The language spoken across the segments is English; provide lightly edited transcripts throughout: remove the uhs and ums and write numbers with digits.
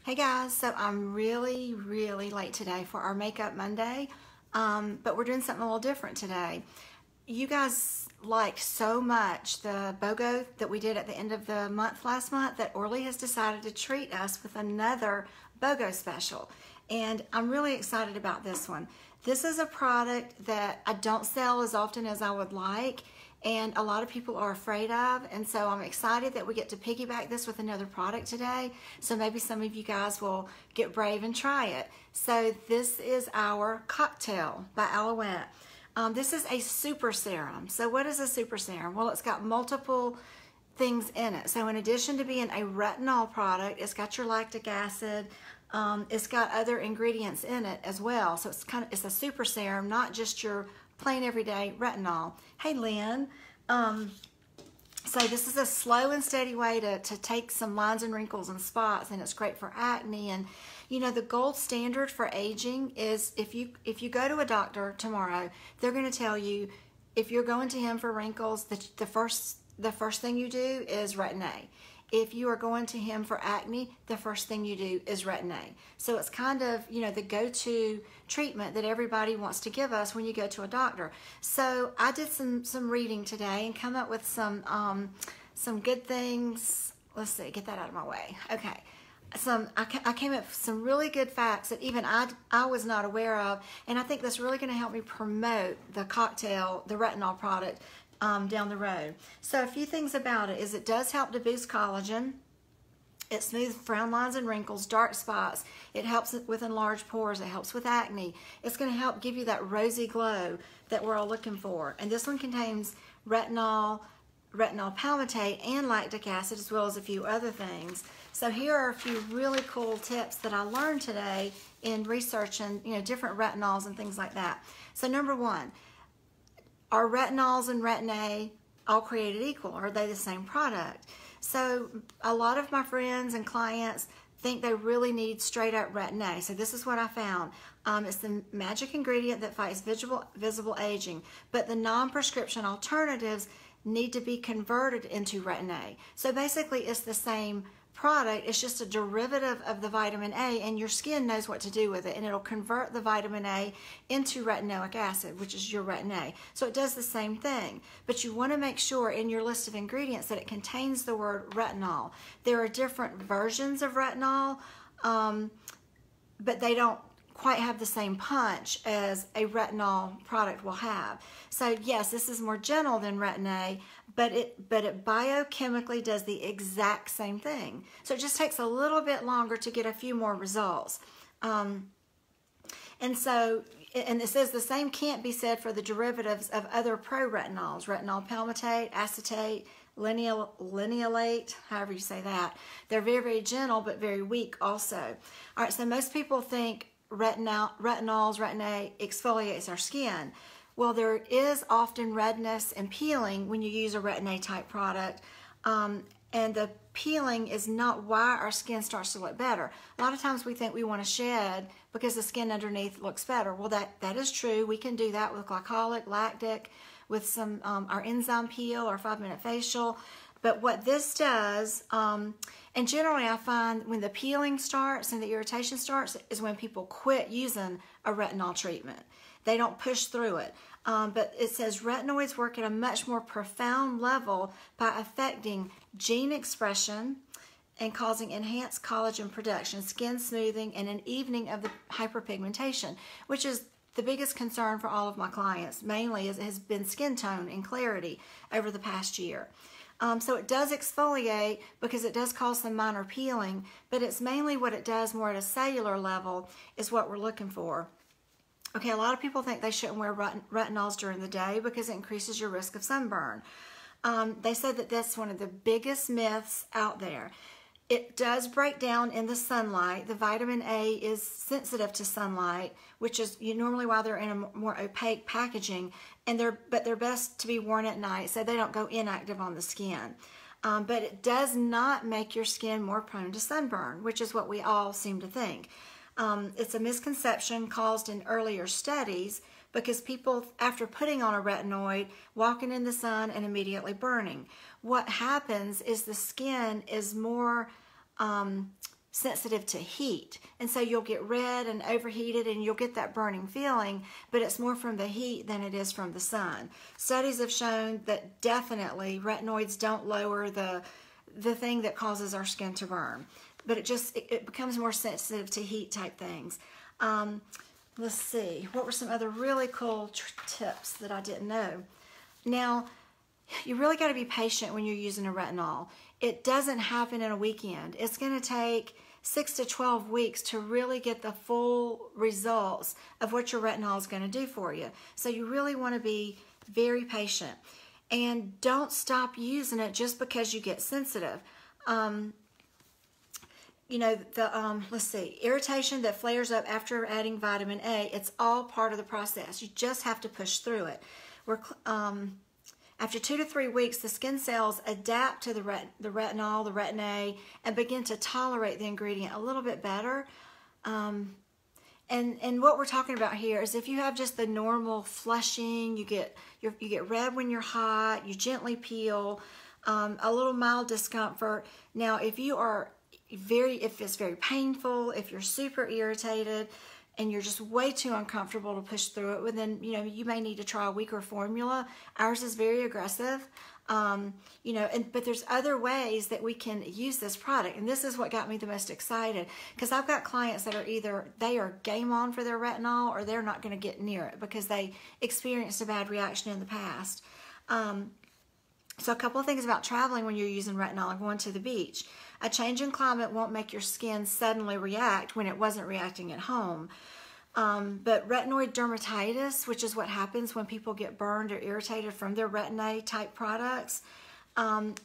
Hey guys, so I'm really late today for our Makeup Monday, but we're doing something a little different today. You guys liked so much the BOGO that we did at the end of the month last month that Orly has decided to treat us with another BOGO special, and I'm really excited about this one. This is a product that I don't sell as often as I would like, and a lot of people are afraid of, and so I'm excited that we get to piggyback this with another product today. So maybe some of you guys will get brave and try it. So this is our cocktail by Aloette. This is a super serum. So what is a super serum? Well, it's got multiple things in it. So in addition to being a retinol product, it's got your lactic acid. It's got other ingredients in it as well. So it's a super serum, not just your plain everyday retinol. Hey Lynn, so this is a slow and steady way to take some lines and wrinkles and spots, and it's great for acne. And you know, the gold standard for aging is if you go to a doctor tomorrow, they're going to tell you, if you're going to him for wrinkles, the first thing you do is Retin-A. If you are going to him for acne, the first thing you do is Retin-A. So it's kind of, you know, the go-to treatment that everybody wants to give us when you go to a doctor. So I did some reading today and come up with some good things. Let's see, get that out of my way. Okay. I came up with some really good facts that even I was not aware of, and I think that's really going to help me promote the cocktail, the retinol product, down the road. So a few things about it is it does help to boost collagen. It smooths frown lines and wrinkles, dark spots. It helps with enlarged pores. It helps with acne. It's going to help give you that rosy glow that we're all looking for. And this one contains retinol palmitate, and lactic acid, as well as a few other things. So here are a few really cool tips that I learned today in researching, you know, different retinols and things like that. So number one, are retinols and Retin-A all created equal? Are they the same product? So a lot of my friends and clients think they really need straight up Retin-A. So this is what I found. It's the magic ingredient that fights visible aging, but the non-prescription alternatives need to be converted into Retin-A. So basically it's the same product, it's just a derivative of the vitamin A, and your skin knows what to do with it, and it'll convert the vitamin A into retinoic acid, which is your Retin-A. So it does the same thing, but you want to make sure in your list of ingredients that it contains the word retinol. There are different versions of retinol, but they don't quite have the same punch as a retinol product will have. So yes, this is more gentle than Retin-A, but it biochemically does the exact same thing. So it just takes a little bit longer to get a few more results. And it says the same can't be said for the derivatives of other pro-retinols, retinol palmitate, acetate, lineolate, however you say that. They're very gentle, but very weak also. All right, so most people think retinols, Retin-A exfoliates our skin. Well, there is often redness and peeling when you use a Retin-A type product, and the peeling is not why our skin starts to look better. A lot of times we think we want to shed because the skin underneath looks better. Well, that is true. We can do that with glycolic, lactic, with some our enzyme peel or 5-minute facial. But what this does, and generally I find when the peeling starts and the irritation starts is when people quit using a retinol treatment. They don't push through it. But it says retinoids work at a much more profound level by affecting gene expression and causing enhanced collagen production, skin smoothing, and an evening of the hyperpigmentation, which is the biggest concern for all of my clients. Mainly has been skin tone and clarity over the past year. So it does exfoliate because it does cause some minor peeling, but it's mainly what it does more at a cellular level is what we're looking for. Okay, a lot of people think they shouldn't wear retinols during the day because it increases your risk of sunburn. They said that that's one of the biggest myths out there. It does break down in the sunlight. The vitamin A is sensitive to sunlight, which is normally why they're in a more opaque packaging, but they're best to be worn at night so they don't go inactive on the skin. But it does not make your skin more prone to sunburn, which is what we all seem to think. It's a misconception caused in earlier studies because people, after putting on a retinoid, walking in the sun and immediately burning. What happens is the skin is more sensitive to heat, and so you'll get red and overheated and you'll get that burning feeling, but it's more from the heat than it is from the sun. Studies have shown that definitely retinoids don't lower the thing that causes our skin to burn, but it becomes more sensitive to heat type things. Let's see, what were some other really cool tips that I didn't know? Now, you really got to be patient when you're using a retinol. It doesn't happen in a weekend. It's going to take 6 to 12 weeks to really get the full results of what your retinol is going to do for you. So you really want to be very patient. And don't stop using it just because you get sensitive. You know, let's see, irritation that flares up after adding vitamin A, it's all part of the process. You just have to push through it. After 2 to 3 weeks, the skin cells adapt to the retinol, the Retin-A, and begin to tolerate the ingredient a little bit better. And what we're talking about here is if you have just the normal flushing, you get red when you're hot, you gently peel, a little mild discomfort. Now, if it's very painful, if you're super irritated, and you're just way too uncomfortable to push through it, well, then, you know, you may need to try a weaker formula. Ours is very aggressive, you know, but there's other ways that we can use this product. And this is what got me the most excited, because I've got clients that are either, they are game on for their retinol or they're not going to get near it because they experienced a bad reaction in the past. So a couple of things about traveling when you're using retinol and going to the beach. A change in climate won't make your skin suddenly react when it wasn't reacting at home. But retinoid dermatitis, which is what happens when people get burned or irritated from their Retin-A type products,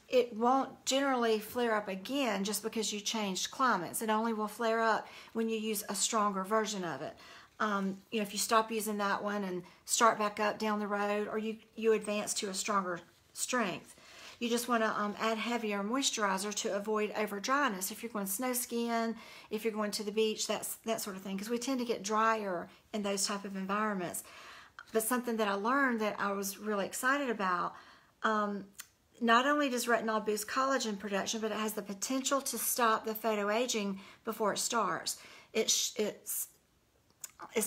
it won't generally flare up again just because you changed climates. It only will flare up when you use a stronger version of it. You know, if you stop using that one and start back up down the road, or you advance to a stronger strength. You just want to add heavier moisturizer to avoid over dryness. If you're going snow skiing, if you're going to the beach, that sort of thing, because we tend to get drier in those type of environments. But something that I learned that I was really excited about, not only does retinol boost collagen production, but it has the potential to stop the photoaging before it starts. It's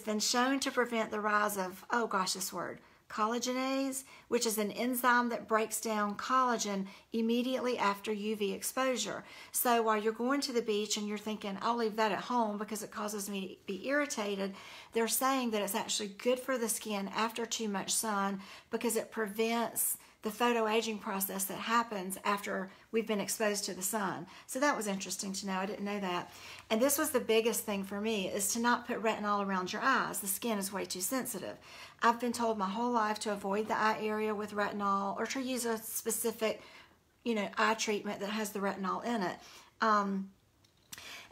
been shown to prevent the rise of, oh gosh, this word, collagenase, which is an enzyme that breaks down collagen immediately after UV exposure. So while you're going to the beach and you're thinking, I'll leave that at home because it causes me to be irritated, they're saying that it's actually good for the skin after too much sun because it prevents the photoaging process that happens after we've been exposed to the sun. So that was interesting to know. I didn't know that. And this was the biggest thing for me, is to not put retinol around your eyes. The skin is way too sensitive. I've been told my whole life to avoid the eye area with retinol, or to use a specific, you know, eye treatment that has the retinol in it. And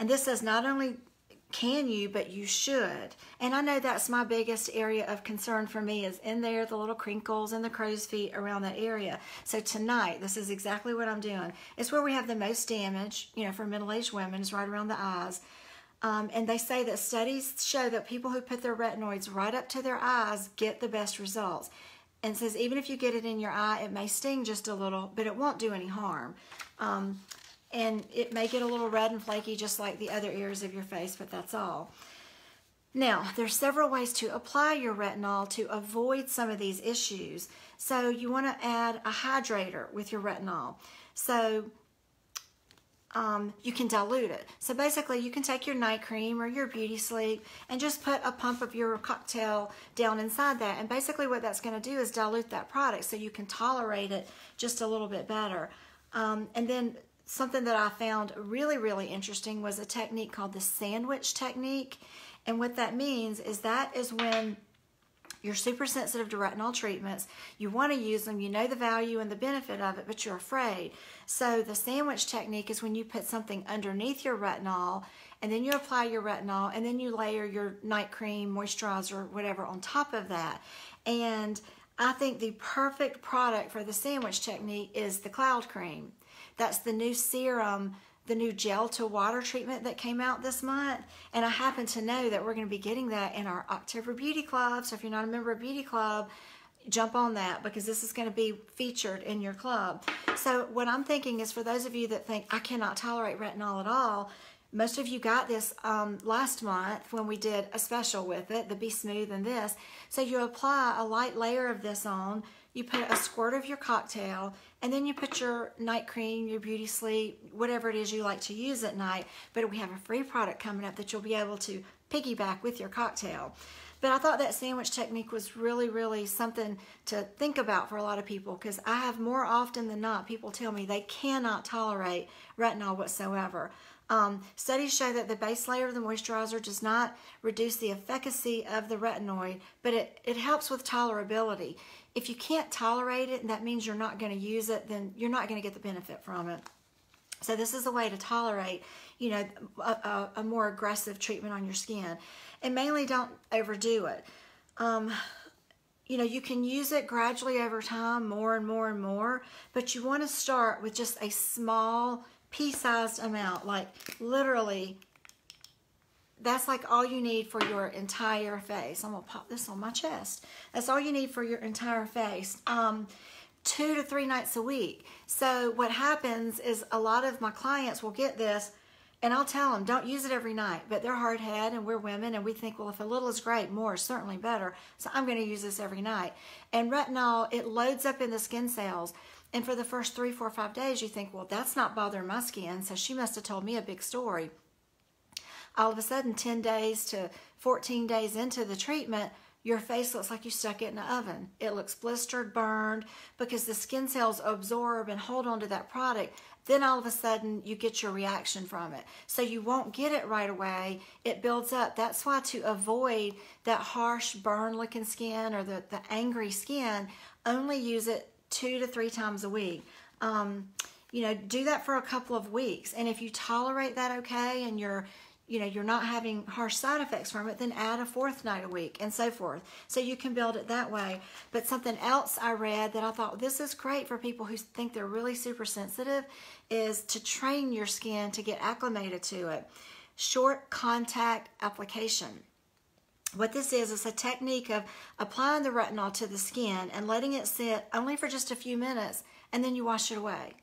this says not only can you, but you should. And I know that's my biggest area of concern for me, is in there, the little crinkles and the crow's feet around that area. So tonight, this is exactly what I'm doing. It's where we have the most damage, you know, for middle-aged women, is right around the eyes. And they say that studies show that people who put their retinoids right up to their eyes get the best results. And it says even if you get it in your eye, it may sting just a little, but it won't do any harm. And it may get a little red and flaky just like the other areas of your face, but that's all. Now, there's several ways to apply your retinol to avoid some of these issues. So you want to add a hydrator with your retinol. So you can dilute it. So basically you can take your night cream or your beauty sleep and just put a pump of your cocktail down inside that. And basically what that's going to do is dilute that product so you can tolerate it just a little bit better. And then something that I found really, really interesting was a technique called the sandwich technique. And what that means is that is when you're super sensitive to retinol treatments, you want to use them, you know the value and the benefit of it, but you're afraid. So the sandwich technique is when you put something underneath your retinol, and then you apply your retinol, and then you layer your night cream, moisturizer, whatever on top of that. And I think the perfect product for the sandwich technique is the cloud cream. That's the new serum, the new gel to water treatment that came out this month. And I happen to know that we're going to be getting that in our October Beauty Club. So if you're not a member of Beauty Club, jump on that, because this is going to be featured in your club. So what I'm thinking is, for those of you that think I cannot tolerate retinol at all, Most of you got this last month when we did a special with it, the Be Smooth and this. So you apply a light layer of this on, you put a squirt of your cocktail, and then you put your night cream, your beauty sleep, whatever it is you like to use at night. But we have a free product coming up that you'll be able to piggyback with your cocktail. But I thought that sandwich technique was really, really something to think about for a lot of people, because I have more often than not people tell me they cannot tolerate retinol whatsoever. Studies show that the base layer of the moisturizer does not reduce the efficacy of the retinoid, but it helps with tolerability. If you can't tolerate it, and that means you're not going to use it, then you're not going to get the benefit from it. So this is a way to tolerate, you know, a more aggressive treatment on your skin. And mainly don't overdo it. You know, you can use it gradually over time, more and more and more, but you want to start with just a small pea-sized amount, like literally, that's like all you need for your entire face. I'm going to pop this on my chest. That's all you need for your entire face. 2 to 3 nights a week. So what happens is a lot of my clients will get this, and I'll tell them, don't use it every night. But they're hard-headed, and we're women, and we think, well, if a little is great, more is certainly better. So I'm going to use this every night. And retinol, it loads up in the skin cells. And for the first 3, 4, 5 days, you think, well, that's not bothering my skin, so she must have told me a big story. All of a sudden, 10 days to 14 days into the treatment, your face looks like you stuck it in an oven. It looks blistered, burned, because the skin cells absorb and hold on to that product. Then all of a sudden, you get your reaction from it. So you won't get it right away. It builds up. That's why, to avoid that harsh, burn-looking skin or the angry skin, only use it 2 to 3 times a week. You know, do that for a couple of weeks. And if you tolerate that okay, and you're not having harsh side effects from it, then add a 4th night a week and so forth. So you can build it that way. But something else I read that I thought this is great for people who think they're really super sensitive is to train your skin to get acclimated to it. Short contact application. What this is a technique of applying the retinol to the skin and letting it sit only for just a few minutes, and then you wash it away.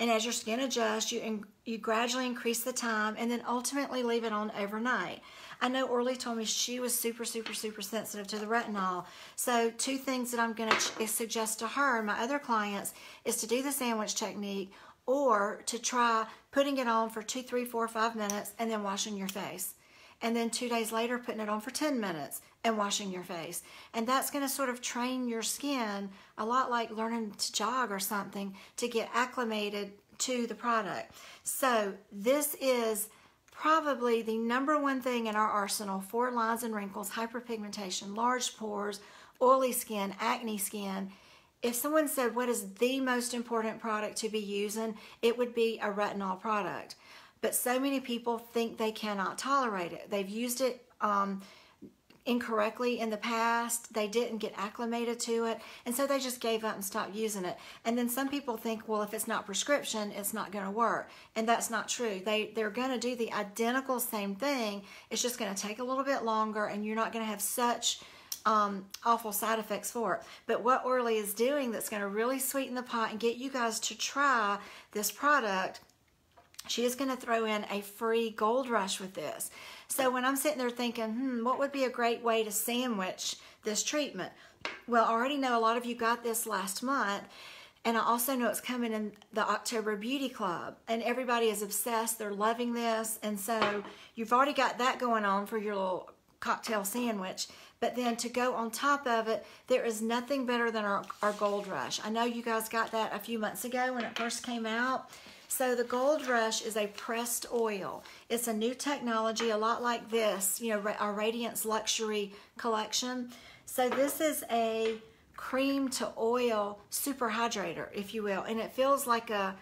And as your skin adjusts, you gradually increase the time and then ultimately leave it on overnight. I know Orly told me she was super, super, super sensitive to the retinol. So 2 things that I'm going to suggest to her and my other clients is to do the sandwich technique, or to try putting it on for 2, 3, 4, 5 minutes and then washing your face. And then 2 days later, putting it on for 10 minutes and washing your face. And that's going to sort of train your skin, a lot like learning to jog or something, to get acclimated to the product. So this is probably the #1 thing in our arsenal for lines and wrinkles, hyperpigmentation, large pores, oily skin, acne skin. If someone said, what is the most important product to be using, it would be a retinol product. But so many people think they cannot tolerate it. They've used it incorrectly in the past. They didn't get acclimated to it, and so they just gave up and stopped using it. And then some people think, well, if it's not prescription, it's not going to work. And that's not true. They're going to do the identical same thing. It's just going to take a little bit longer, and you're not going to have such awful side effects for it. But what Orly is doing that's going to really sweeten the pot and get you guys to try this product, she is going to throw in a free gold rush with this. So when I'm sitting there thinking, what would be a great way to sandwich this treatment? Well, I already know a lot of you got this last month, and I also know it's coming in the October Beauty Club, and everybody is obsessed. They're loving this, and so you've already got that going on for your little cocktail sandwich. But then to go on top of it, there is nothing better than our Gold Rush. I know you guys got that a few months ago when it first came out. So the Gold Rush is a pressed oil. It's a new technology, a lot like this, you know, our Radiance Luxury collection. So this is a cream to oil super hydrator, if you will, and it feels like a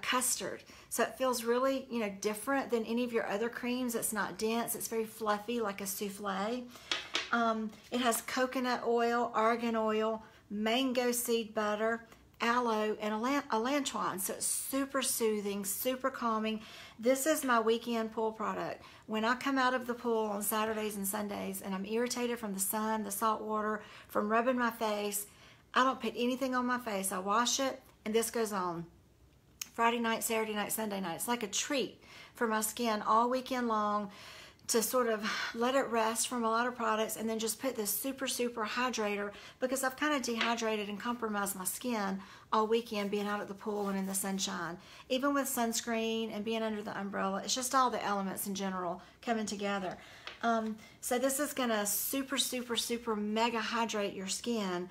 custard. So it feels really, you know, different than any of your other creams. It's not dense. It's very fluffy, like a souffle. It has coconut oil, argan oil, mango seed butter, aloe, and elantoine. So it's super soothing, super calming. This is my weekend pool product. When I come out of the pool on Saturdays and Sundays and I'm irritated from the sun, the salt water, from rubbing my face, I don't put anything on my face. I wash it, and this goes on Friday night, Saturday night, Sunday night. It's like a treat for my skin all weekend long, to sort of let it rest from a lot of products, and then just put this super hydrator, because I've kind of dehydrated and compromised my skin all weekend being out at the pool and in the sunshine. Even with sunscreen and being under the umbrella, it's just all the elements in general coming together. So this is gonna super mega hydrate your skin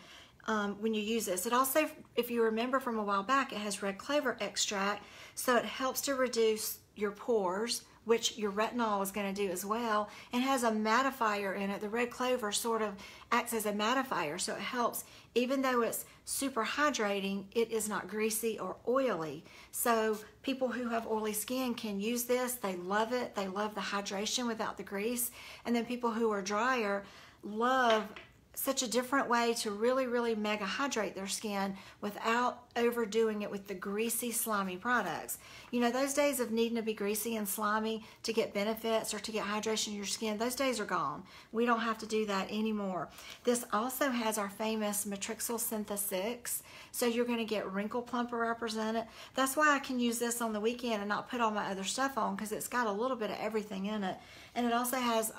when you use this. It also, if you remember from a while back, it has red clover extract, so it helps to reduce your pores, which your retinol is going to do as well, and has a mattifier in it. The red clover sort of acts as a mattifier, so it helps. Even though it's super hydrating, it is not greasy or oily. So people who have oily skin can use this. They love it. They love the hydration without the grease. And then people who are drier love such a different way to really mega hydrate their skin without overdoing it with the greasy, slimy products. You know, those days of needing to be greasy and slimy to get benefits or to get hydration in your skin, those days are gone. We don't have to do that anymore. This also has our famous Matrixyl Syntha 6, so you're going to get wrinkle plumper represented. That's why I can use this on the weekend and not put all my other stuff on, because it's got a little bit of everything in it. And it also has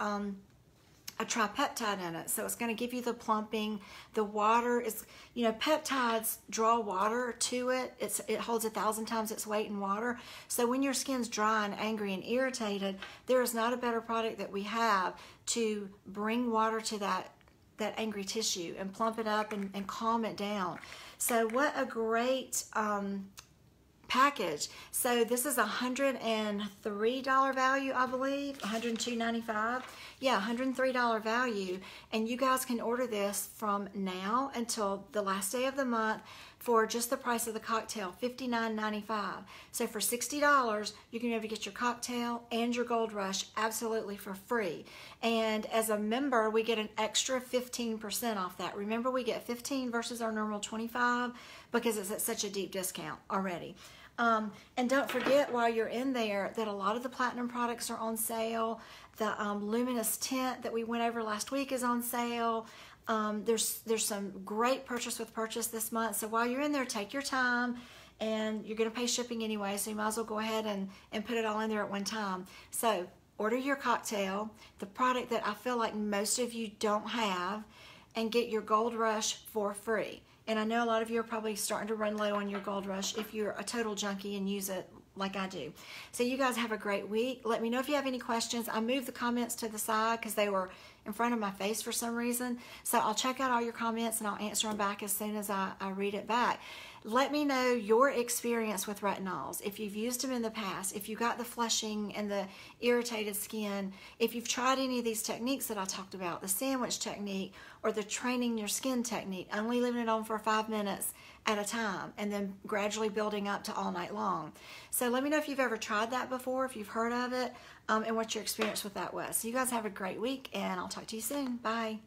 a tripeptide in it, so it's going to give you the plumping. The water is, you know, peptides draw water to it. It holds 1,000 times its weight in water. So when your skin's dry and angry and irritated, there is not a better product that we have to bring water to that angry tissue and plump it up and calm it down. So what a great package. So this is $103 value, I believe, $102.95. Yeah, $103 value, and you guys can order this from now until the last day of the month for just the price of the cocktail, $59.95. So for $60, you can be able to get your cocktail and your Gold Rush absolutely for free. And as a member, we get an extra 15% off that. Remember, we get 15 versus our normal 25 because it's at such a deep discount already. And don't forget, while you're in there, that a lot of the platinum products are on sale. The luminous tint that we went over last week is on sale. There's some great purchase with purchase this month. So while you're in there, take your time, and you're going to pay shipping anyway, so you might as well go ahead and put it all in there at one time. So order your cocktail, the product that I feel like most of you don't have, and get your Gold Rush for free. And I know a lot of you are probably starting to run low on your Gold Rush if you're a total junkie and use it like I do. So you guys have a great week. Let me know if you have any questions. I moved the comments to the side because they were in front of my face for some reason. So I'll check out all your comments and I'll answer them back as soon as I read it back. Let me know your experience with retinols. If you've used them in the past, if you got the flushing and the irritated skin, if you've tried any of these techniques that I talked about, the sandwich technique or the training your skin technique, only leaving it on for 5 minutes at a time and then gradually building up to all night long. So let me know if you've ever tried that before, if you've heard of it, and what your experience with that was. So you guys have a great week, and I'll talk to you soon. Bye.